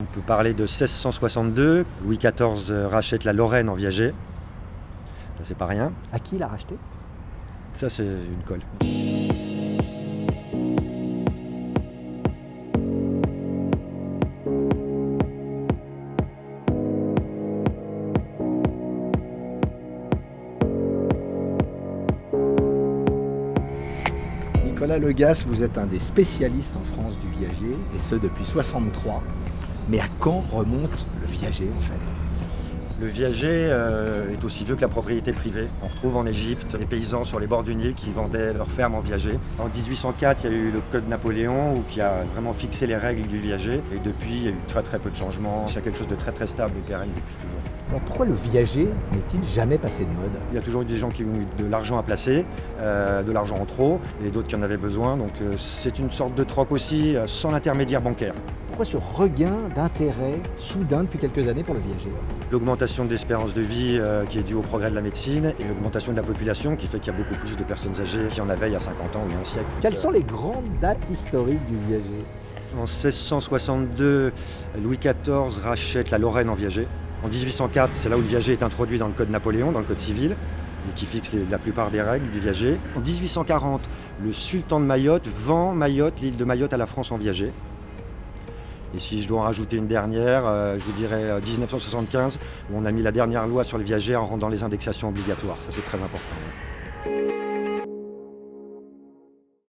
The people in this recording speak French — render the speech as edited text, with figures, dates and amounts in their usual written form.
On peut parler de 1662, Louis XIV rachète la Lorraine en viager. Ça, c'est pas rien. À qui il a racheté? Ça, c'est une colle. Nicolas Legas, vous êtes un des spécialistes en France du viager, et ce depuis 63. Mais à quand remonte le viager en fait? Le viager est aussi vieux que la propriété privée. On retrouve en Égypte des paysans sur les bords du Nil qui vendaient leurs fermes en viager. En 1804, il y a eu le Code Napoléon qui a vraiment fixé les règles du viager. Et depuis, il y a eu très peu de changements. C'est quelque chose de très stable et pérenne depuis toujours. Alors pourquoi le viager n'est-il jamais passé de mode? Il y a toujours eu des gens qui ont eu de l'argent à placer, de l'argent en trop, et d'autres qui en avaient besoin. Donc c'est une sorte de troc aussi, sans l'intermédiaire bancaire. Pourquoi ce regain d'intérêt soudain depuis quelques années pour le viager? L'augmentation de l'espérance de vie qui est due au progrès de la médecine et l'augmentation de la population qui fait qu'il y a beaucoup plus de personnes âgées qu'il y en avait il y a 50 ans ou il y a un siècle. Quelles sont les grandes dates historiques du viager? En 1662, Louis XIV rachète la Lorraine en viager. En 1804, c'est là où le viager est introduit dans le Code Napoléon, dans le Code civil, et qui fixe la plupart des règles du viager. En 1840, le sultan de Mayotte vend Mayotte, l'île de Mayotte, à la France en viager. Et si je dois en rajouter une dernière, je vous dirais 1975, où on a mis la dernière loi sur le viager en rendant les indexations obligatoires. Ça, c'est très important.